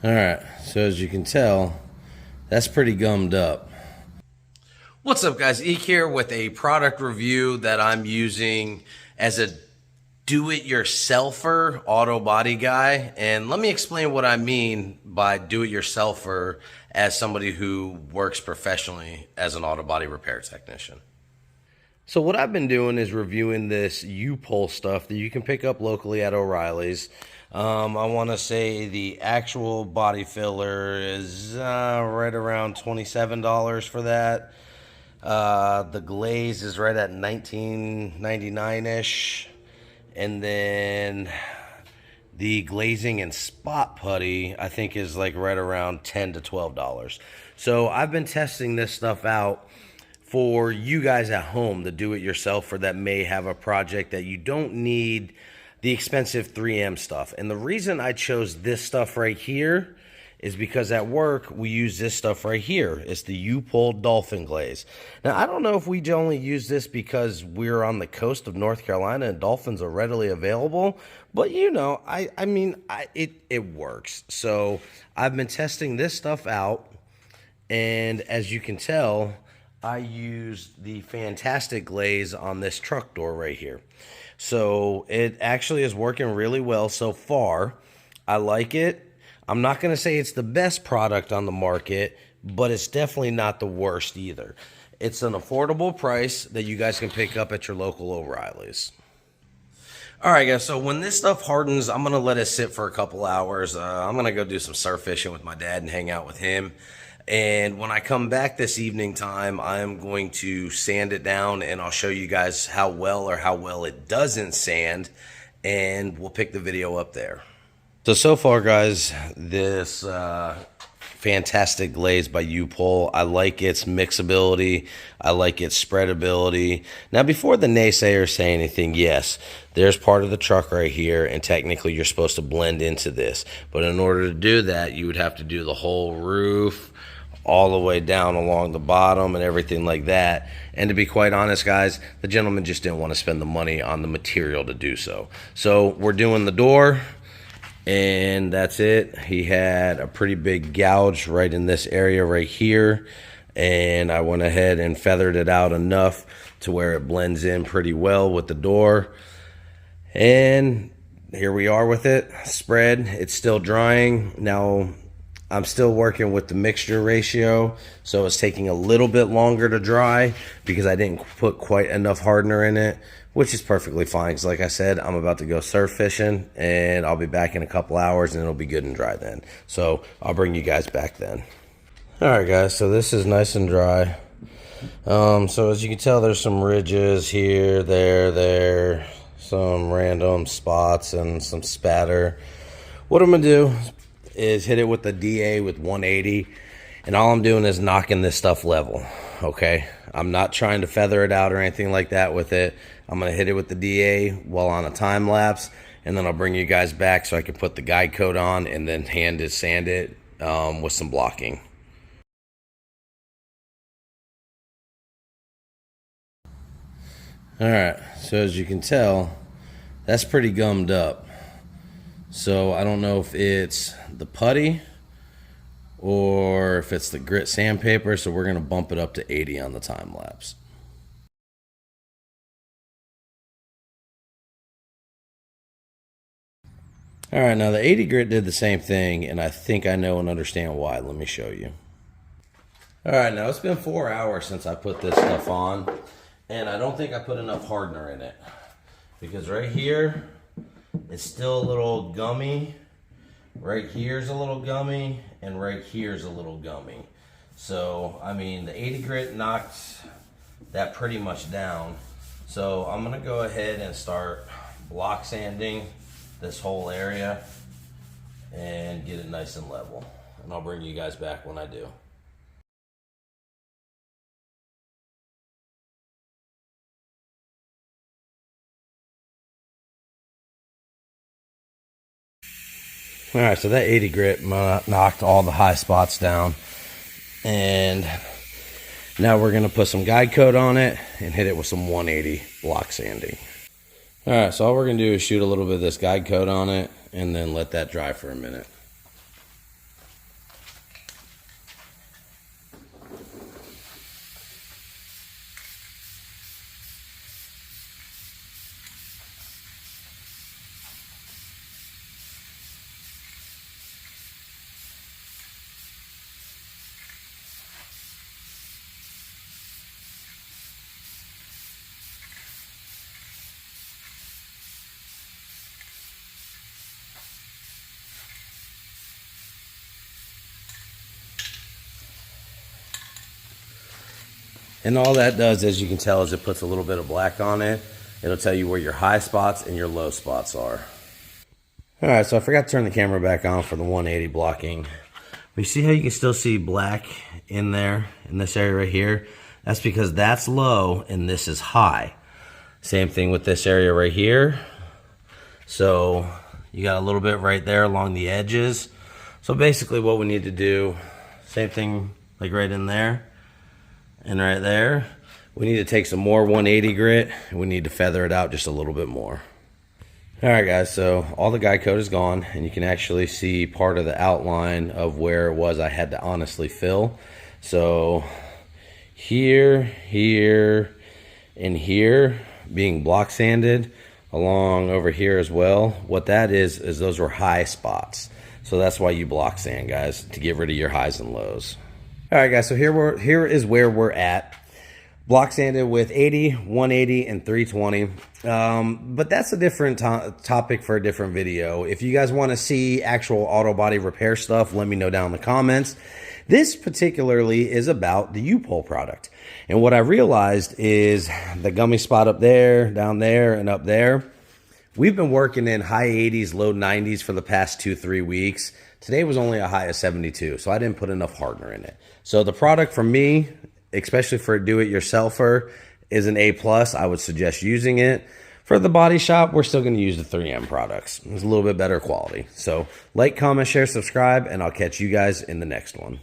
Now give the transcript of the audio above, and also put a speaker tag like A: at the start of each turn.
A: Alright, so as you can tell, that's pretty gummed up. What's up, guys? Eek here with a product review that I'm using as a do-it-yourselfer auto body guy. And let me explain what I mean by do-it-yourselfer as somebody who works professionally as an auto body repair technician. So what I've been doing is reviewing this U-Pol stuff that you can pick up locally at O'Reilly's. I want to say the actual body filler is right around $27 for that. The glaze is right at $19.99-ish. And then the glazing and spot putty, I think, is like right around $10 to $12. So I've been testing this stuff out for you guys at home, the do-it-yourselfer that may have a project that you don't need the expensive 3M stuff. And the reason I chose this stuff right here is because at work we use this stuff right here. It's the U-Pol Dolphin Glaze. Now, I don't know if we only use this because we're on the coast of North Carolina and dolphins are readily available, but you know, it works. So I've been testing this stuff out, and as you can tell, I used the fantastic glaze on this truck door right here. So it actually is working really well so far. I like it. I'm not going to say it's the best product on the market, but it's definitely not the worst either. It's an affordable price that you guys can pick up at your local O'Reilly's. All right, guys, so when this stuff hardens, I'm going to let it sit for a couple hours. I'm going to go do some surf fishing with my dad and hang out with him. And when I come back this evening time, I'm going to sand it down, and I'll show you guys how well it doesn't sand, and we'll pick the video up there. So far, guys, this fantastic glaze by U-Pol, I like its mixability, I like its spreadability. Now, before the naysayers say anything, yes, there's part of the truck right here, and technically you're supposed to blend into this. But in order to do that, you would have to do the whole roof, all the way down along the bottom and everything like that. And to be quite honest, guys, the gentleman just didn't want to spend the money on the material to do so. So we're doing the door, and that's it. He had a pretty big gouge right in this area right here, and I went ahead and feathered it out enough to where it blends in pretty well with the door. And here we are with it spread. It's still drying. Now, I'm still working with the mixture ratio, so it's taking a little bit longer to dry because I didn't put quite enough hardener in it, which is perfectly fine because, like I said, I'm about to go surf fishing, and I'll be back in a couple hours, and it'll be good and dry then. So I'll bring you guys back then. All right, guys, so this is nice and dry. So as you can tell, there's some ridges here, there, some random spots and some spatter. What I'm gonna do is hit it with the DA with 180, and all I'm doing is knocking this stuff level, okay? I'm not trying to feather it out or anything like that with it. I'm gonna hit it with the DA while on a time lapse, and then I'll bring you guys back so I can put the guide coat on and then sand it with some blocking. All right, so as you can tell, that's pretty gummed up. So I don't know if it's the putty or if it's the grit sandpaper, so we're going to bump it up to 80 on the time lapse. All right, now the 80 grit did the same thing, and I think I know and understand why. Let me show you. All right, now it's been 4 hours since I put this stuff on, and I don't think I put enough hardener in it because right here, it's still a little gummy. Right here's a little gummy, and right here's a little gummy. So, I mean, the 80 grit knocked that pretty much down. So I'm gonna go ahead and start block sanding this whole area and get it nice and level. And I'll bring you guys back when I do. All right, so that 80 grit knocked all the high spots down, and now we're gonna put some guide coat on it and hit it with some 180 block sanding. All right, so all we're gonna do is shoot a little bit of this guide coat on it and then let that dry for a minute. And all that does, as you can tell, is it puts a little bit of black on it. It'll tell you where your high spots and your low spots are. All right, so I forgot to turn the camera back on for the 180 blocking. But you see how you can still see black in there, in this area right here? That's because that's low and this is high. Same thing with this area right here. So you got a little bit right there along the edges. So basically what we need to do, same thing like right in there and right there. We need to take some more 180 grit and we need to feather it out just a little bit more. All right, guys, so all the guide coat is gone, and you can actually see part of the outline of where it was I had to honestly fill. So here, here, and here being block sanded, along over here as well. What that is those were high spots. So that's why you block sand, guys, to get rid of your highs and lows. All right, guys, so here is where we're at. Block sanded with 80, 180, and 320. But that's a different topic for a different video. If you guys want to see actual auto body repair stuff, let me know down in the comments. This particularly is about the U-Pol product. And what I realized is the gummy spot up there, down there, and up there. We've been working in high 80s, low 90s for the past 2-3 weeks. Today was only a high of 72, so I didn't put enough hardener in it. So the product for me, especially for a do-it-yourselfer, is an A+. I would suggest using it. For the body shop, we're still going to use the 3M products. It's a little bit better quality. So like, comment, share, subscribe, and I'll catch you guys in the next one.